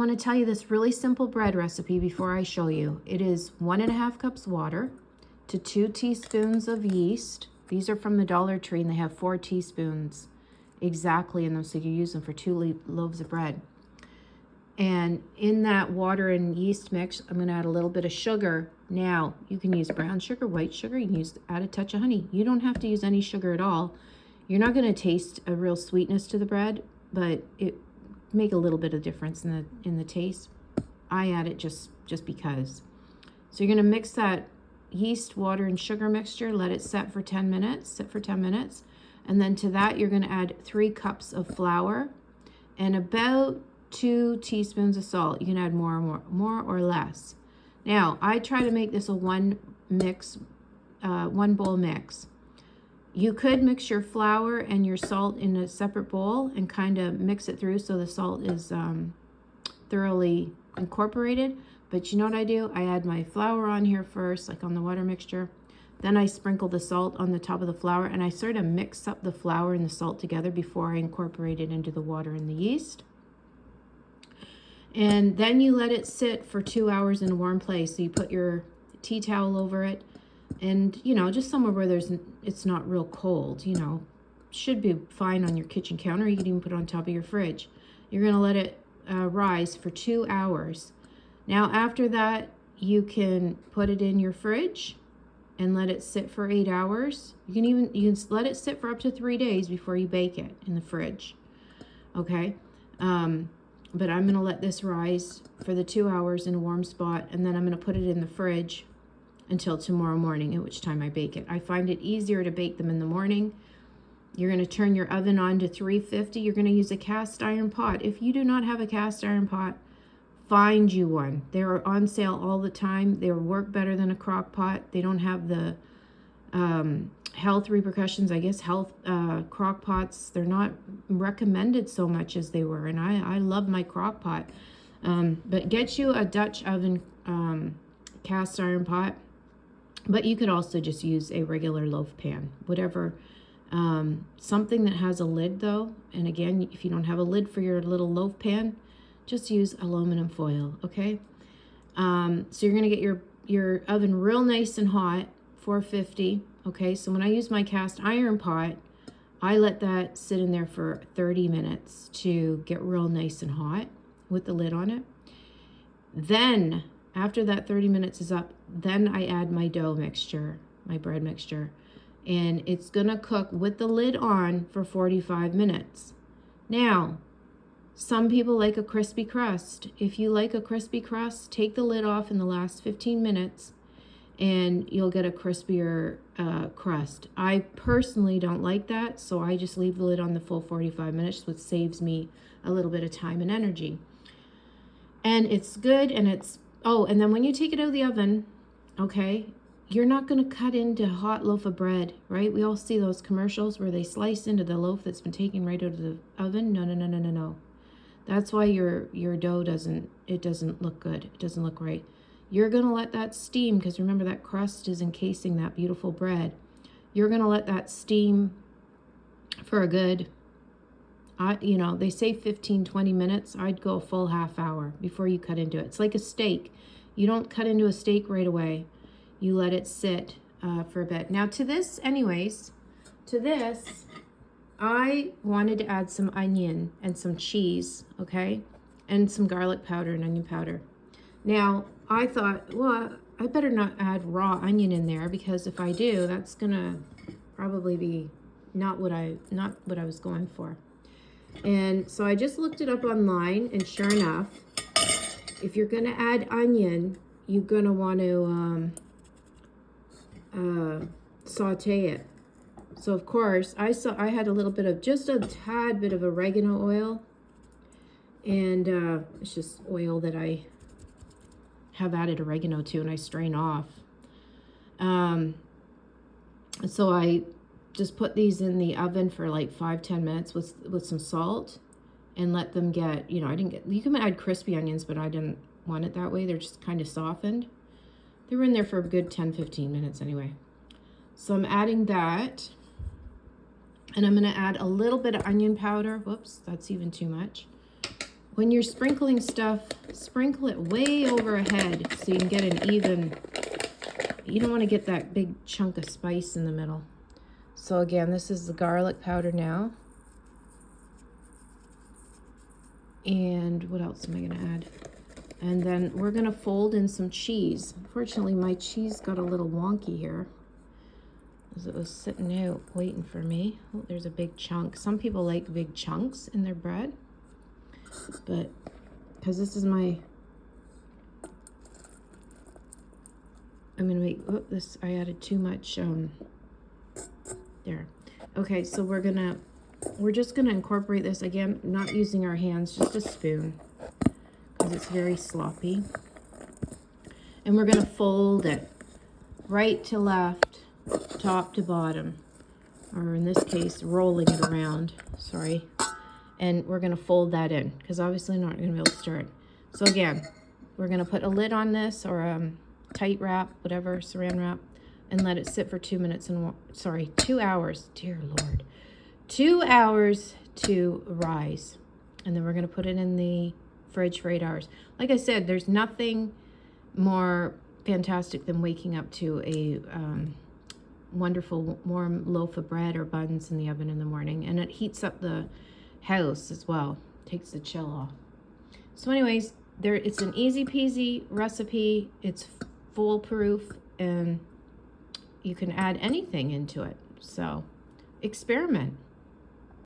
I want to tell you this really simple bread recipe before I show you. It is 1.5 cups water to 2 teaspoons of yeast. These are from the Dollar Tree and they have 4 teaspoons exactly in them, so you use them for 2 loaves of bread. And in that water and yeast mix, I'm going to add a little bit of sugar. Now, you can use brown sugar, white sugar, you can add a touch of honey. You don't have to use any sugar at all. You're not going to taste a real sweetness to the bread, but it make a little bit of difference in the taste. I add it just because. So you're going to mix that yeast, water, and sugar mixture, let it sit for 10 minutes, and then to that you're going to add 3 cups of flour and about 2 teaspoons of salt. You can add more or less. Now, I try to make this a one bowl mix. You could mix your flour and your salt in a separate bowl and kind of mix it through so the salt is thoroughly incorporated. But you know what I do? I add my flour on here first, like on the water mixture. Then I sprinkle the salt on the top of the flour, and I sort of mix up the flour and the salt together before I incorporate it into the water and the yeast. And then you let it sit for 2 hours in a warm place. So you put your tea towel over it, and just somewhere where it's not real cold. Should be fine on your kitchen counter. You can even put it on top of your fridge. You're going to let it rise for 2 hours. Now after that, you can put it in your fridge and let it sit for 8 hours. You can let it sit for up to 3 days before you bake it in the fridge. Okay. But I'm going to let this rise for the 2 hours in a warm spot, and then I'm going to put it in the fridge until tomorrow morning, at which time I bake it. I find it easier to bake them in the morning. You're going to turn your oven on to 350. You're going to use a cast iron pot. If you do not have a cast iron pot, find you one. They're on sale all the time. They work better than a crock pot. They don't have the health repercussions. I guess crock pots, they're not recommended so much as they were, and I love my crock pot. But get you a Dutch oven cast iron pot, but you could also just use a regular loaf pan, whatever. Something that has a lid though, and again, if you don't have a lid for your little loaf pan, just use aluminum foil. Okay. So you're going to get your oven real nice and hot, 450. Okay, so when I use my cast iron pot, I let that sit in there for 30 minutes to get real nice and hot with the lid on it. Then, after that 30 minutes is up, then I add my dough mixture, my bread mixture, and it's gonna cook with the lid on for 45 minutes. Now, some people like a crispy crust. If you like a crispy crust, take the lid off in the last 15 minutes and you'll get a crispier crust. I personally don't like that, so I just leave the lid on the full 45 minutes, which saves me a little bit of time and energy. And it's good, and and then when you take it out of the oven, okay, you're not going to cut into a hot loaf of bread, right? We all see those commercials where they slice into the loaf that's been taken right out of the oven. No. That's why your dough doesn't look good. It doesn't look right. You're going to let that steam, because remember that crust is encasing that beautiful bread. You're going to let that steam for a good, they say 15, 20 minutes. I'd go a full half hour before you cut into it. It's like a steak. You don't cut into a steak right away. You let it sit for a bit. Now to this, I wanted to add some onion and some cheese, okay? And some garlic powder and onion powder. Now, I thought, well, I better not add raw onion in there, because if I do, that's gonna probably be not what I was going for. And so I just looked it up online, and sure enough, if you're gonna add onion, you're gonna want to saute it. So of course, I had a little bit of, just a tad bit of oregano oil, and it's just oil that I have added oregano to, and I strain off. So I just put these in the oven for like 5-10 minutes with some salt, and let them get, you can add crispy onions, but I didn't want it that way. They're just kind of softened. They were in there for a good 10-15 minutes anyway. So I'm adding that, and I'm going to add a little bit of onion powder. Whoops, that's even too much. when you're sprinkling stuff, sprinkle it way overhead so you can get an even, you don't want to get that big chunk of spice in the middle. So again, this is the garlic powder now. And what else am I going to add? And then we're going to fold in some cheese. Unfortunately, my cheese got a little wonky here, as it was sitting out waiting for me. Oh, there's a big chunk. Some people like big chunks in their bread, but because this is my, I'm going to make, oh, this, I added too much, there. Okay, so we're just going to incorporate this. Again, not using our hands, just a spoon, because it's very sloppy. And we're going to fold it right to left, top to bottom, or in this case, rolling it around, sorry. And we're going to fold that in, because obviously not going to be able to stir it. So again, we're going to put a lid on this, or tight wrap, whatever, saran wrap, and let it sit for 2 minutes and, sorry, 2 hours, dear Lord. 2 hours to rise. And then we're going to put it in the fridge for 8 hours. Like I said, there's nothing more fantastic than waking up to a wonderful warm loaf of bread or buns in the oven in the morning. And it heats up the house as well. Takes the chill off. So anyways, it's an easy peasy recipe. It's foolproof, and you can add anything into it. So experiment.